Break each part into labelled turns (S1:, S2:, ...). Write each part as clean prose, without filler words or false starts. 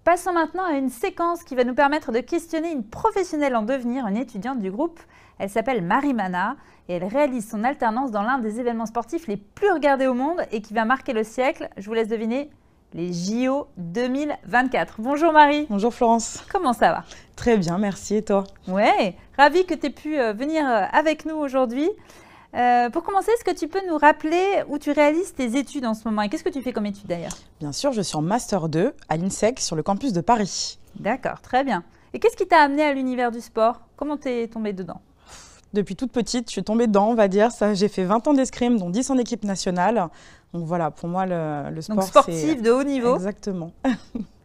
S1: Passons maintenant à une séquence qui va nous permettre de questionner une professionnelle en devenir, une étudiante du groupe. Elle s'appelle Marie Mana et elle réalise son alternance dans l'un des événements sportifs les plus regardés au monde et qui va marquer le siècle. Je vous laisse deviner, les JO 2024. Bonjour Marie.
S2: Bonjour Florence.
S1: Comment ça va?
S2: Très bien, merci. Et toi?
S1: Ouais, ravie que tu aies pu venir avec nous aujourd'hui. Pour commencer, est-ce que tu peux nous rappeler où tu réalises tes études en ce moment et qu'est-ce que tu fais comme études d'ailleurs?
S2: Bien sûr, je suis en Master 2 à l'INSEC sur le campus de Paris.
S1: D'accord, très bien. Et qu'est-ce qui t'a amené à l'univers du sport? Comment t'es tombée dedans?
S2: Depuis toute petite, je suis tombée dedans, on va dire. J'ai fait 20 ans d'escrime, dont 10 en équipe nationale. Donc voilà, pour moi, le sport,
S1: donc sportif de haut niveau.
S2: Exactement.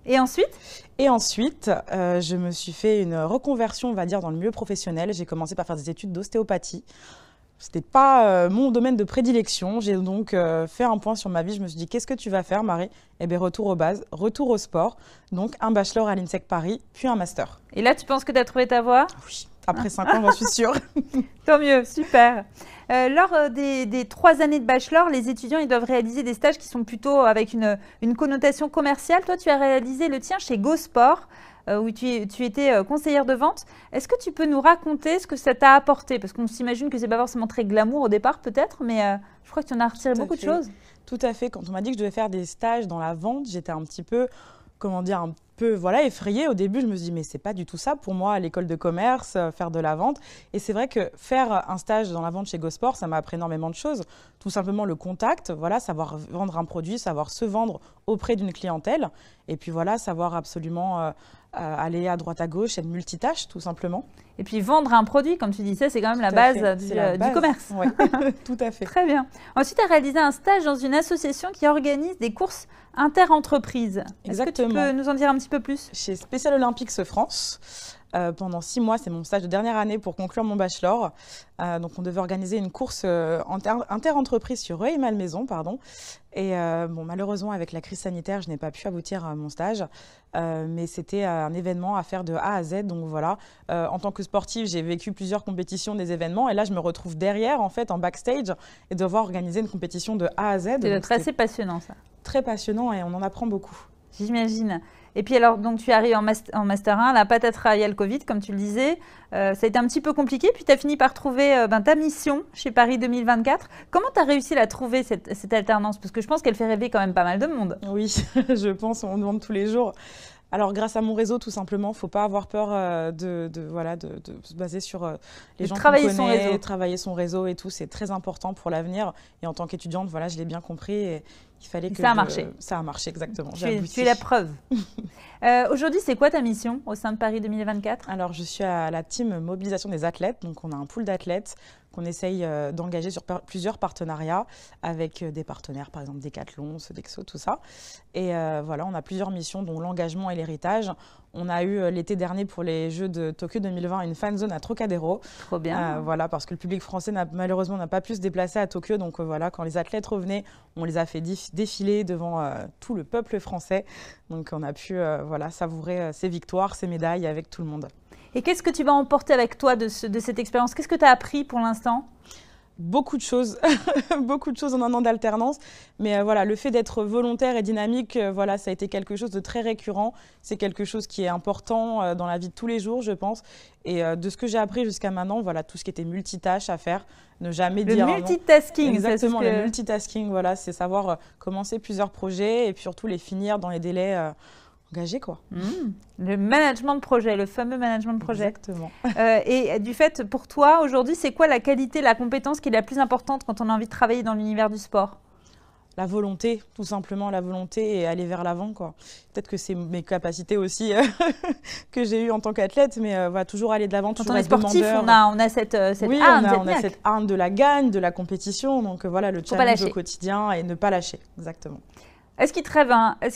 S1: Et ensuite?
S2: Et ensuite, je me suis fait une reconversion, on va dire, dans le milieu professionnel. J'ai commencé par faire des études d'ostéopathie. Ce n'était pas mon domaine de prédilection. J'ai donc fait un point sur ma vie. Je me suis dit, qu'est-ce que tu vas faire, Marie? Eh bien, retour aux bases, retour au sport. Donc, un bachelor à l'INSEC Paris, puis un master.
S1: Et là, tu penses que tu as trouvé ta voie?
S2: Oui, après 5 ans, j'en suis sûre.
S1: Tant mieux, super. Lors des 3 années de bachelor, les étudiants ils doivent réaliser des stages qui sont plutôt avec une connotation commerciale. Toi, tu as réalisé le tien chez GoSport, où tu étais conseillère de vente. Est-ce que tu peux nous raconter ce que ça t'a apporté? Parce qu'on s'imagine que ce n'est pas forcément très glamour au départ peut-être, mais je crois que tu en as retiré beaucoup de choses.
S2: Tout à fait. Quand on m'a dit que je devais faire des stages dans la vente, j'étais un petit peu, comment dire, un peu effrayée. Au début, je me suis dit, mais c'est pas du tout ça pour moi, à l'école de commerce, faire de la vente. Et c'est vrai que faire un stage dans la vente chez GoSport, ça m'a appris énormément de choses. Tout simplement le contact, voilà, savoir vendre un produit, savoir se vendre auprès d'une clientèle. Et puis voilà, savoir absolument aller à droite à gauche, être multitâche, tout simplement.
S1: Et puis vendre un produit, comme tu disais, c'est quand même la base du commerce.
S2: Oui, tout à fait.
S1: Très bien. Ensuite, tu as réalisé un stage dans une association qui organise des courses inter-entreprises. Est-ce que tu peux nous en dire un petit peu plus?
S2: Chez Special Olympics France. Pendant 6 mois, c'est mon stage de dernière année pour conclure mon bachelor. Donc, on devait organiser une course inter-entreprise sur Rueil-Malmaison, pardon. Et bon, malheureusement, avec la crise sanitaire, je n'ai pas pu aboutir à mon stage. Mais c'était un événement à faire de A à Z. Donc voilà, en tant que sportive, j'ai vécu plusieurs compétitions, des événements. Et là, je me retrouve derrière, en fait, en backstage, et devoir organiser une compétition de A à Z.
S1: C'est assez passionnant, ça.
S2: Très passionnant et on en apprend beaucoup.
S1: J'imagine. Et puis alors, donc tu arrives en Master 1, la patatras, il y a le Covid, comme tu le disais. Ça a été un petit peu compliqué, puis tu as fini par trouver ta mission chez Paris 2024. Comment tu as réussi à la trouver, cette alternance? Parce que je pense qu'elle fait rêver quand même pas mal de monde.
S2: Oui, je pense, on me demande tous les jours. Alors, grâce à mon réseau, tout simplement, il ne faut pas avoir peur de se baser sur les gens qu'on connaît, travailler son réseau et tout. C'est très important pour l'avenir. Et en tant qu'étudiante, voilà, je l'ai bien compris. Et il fallait que
S1: ça a marché.
S2: Ça a marché, exactement.
S1: Tu es la preuve. Aujourd'hui, c'est quoi ta mission au sein de Paris 2024?
S2: Alors, je suis à la team mobilisation des athlètes. Donc, on a un pool d'athlètes qu'on essaye d'engager sur plusieurs partenariats avec des partenaires, par exemple Decathlon, Sodexo, tout ça. Et voilà, on a plusieurs missions, dont l'engagement et l'héritage. On a eu l'été dernier pour les Jeux de Tokyo 2020 une fan zone à Trocadéro.
S1: Trop bien.
S2: Voilà, parce que le public français malheureusement n'a pas pu se déplacer à Tokyo. Donc voilà, quand les athlètes revenaient, on les a fait défiler devant tout le peuple français. Donc on a pu voilà, savourer ces victoires, ces médailles avec tout le monde.
S1: Et qu'est-ce que tu vas emporter avec toi de cette expérience? Qu'est-ce que tu as appris pour l'instant?
S2: Beaucoup de choses, beaucoup de choses en un an d'alternance. Mais voilà, le fait d'être volontaire et dynamique, voilà, ça a été quelque chose de très récurrent. C'est quelque chose qui est important dans la vie de tous les jours, je pense. Et de ce que j'ai appris jusqu'à maintenant, voilà, tout ce qui était multitâche à faire, ne jamais dire non.
S1: Le multitasking.
S2: Exactement, le multitasking, voilà, c'est savoir commencer plusieurs projets et puis surtout les finir dans les délais engagé, quoi.
S1: Le management de projet, le fameux management de projet.
S2: Exactement.
S1: Et du fait, pour toi, aujourd'hui, c'est quoi la qualité, la compétence qui est la plus importante quand on a envie de travailler dans l'univers du sport?
S2: La volonté, tout simplement, la volonté et aller vers l'avant, quoi. Peut-être que c'est mes capacités aussi que j'ai eues en tant qu'athlète, mais voilà, toujours aller de l'avant, toujours être demandeur.
S1: Quand on est sportif, on a cette arme,
S2: on a cette arme de la gagne, de la compétition. Donc voilà, le challenge au quotidien et ne pas lâcher. Exactement.
S1: Est-ce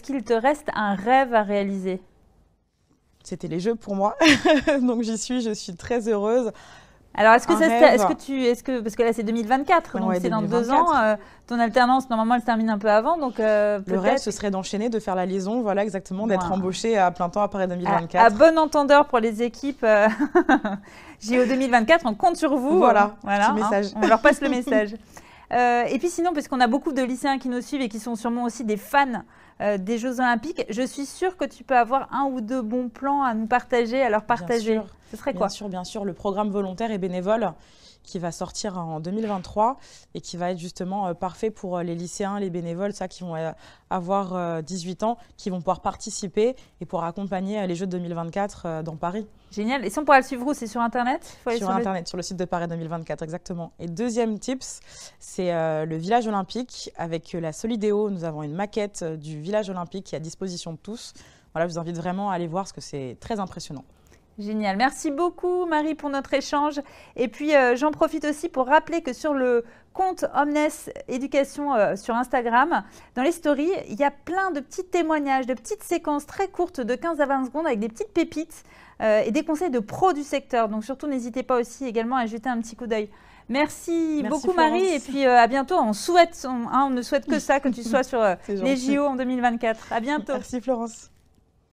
S1: qu'il te reste un rêve à réaliser?
S2: C'était les Jeux pour moi, donc je suis très heureuse.
S1: Alors, parce que là c'est 2024, donc c'est dans 2 ans. Ton alternance, normalement, elle se termine un peu avant, donc
S2: le rêve, ce serait d'enchaîner, de faire la liaison, voilà exactement, d'être embauchée à plein temps à Paris 2024.
S1: À bon entendeur pour les équipes JO 2024, on compte sur vous.
S2: Voilà, petit message.
S1: On leur passe le message. Et puis sinon, parce qu'on a beaucoup de lycéens qui nous suivent et qui sont sûrement aussi des fans des Jeux Olympiques, je suis sûre que tu peux avoir un ou deux bons plans à nous partager, à leur partager.
S2: Bien sûr,
S1: Ce serait quoi?
S2: bien sûr, le programme volontaire et bénévole qui va sortir en 2023 et qui va être justement parfait pour les lycéens, les bénévoles, ça qui vont avoir 18 ans, qui vont pouvoir participer et pour accompagner les Jeux de 2024 dans Paris.
S1: Génial. Et si on pourra le suivre où? C'est sur Internet?
S2: Sur Internet, sur le site de Paris 2024, exactement. Et deuxième tips, c'est le village olympique. Avec la Solidéo, nous avons une maquette du village olympique qui est à disposition de tous. Voilà, je vous invite vraiment à aller voir parce que c'est très impressionnant.
S1: Génial. Merci beaucoup, Marie, pour notre échange. Et puis, j'en profite aussi pour rappeler que sur le compte Omnes Éducation sur Instagram, dans les stories, il y a plein de petits témoignages, de petites séquences très courtes de 15 à 20 secondes avec des petites pépites et des conseils de pros du secteur. Donc, surtout, n'hésitez pas aussi également à jeter un petit coup d'œil. Merci beaucoup,
S2: Florence.
S1: Marie. Et puis, à bientôt. On ne souhaite que ça, que tu sois sur les JO en 2024. À bientôt.
S2: Merci, Florence.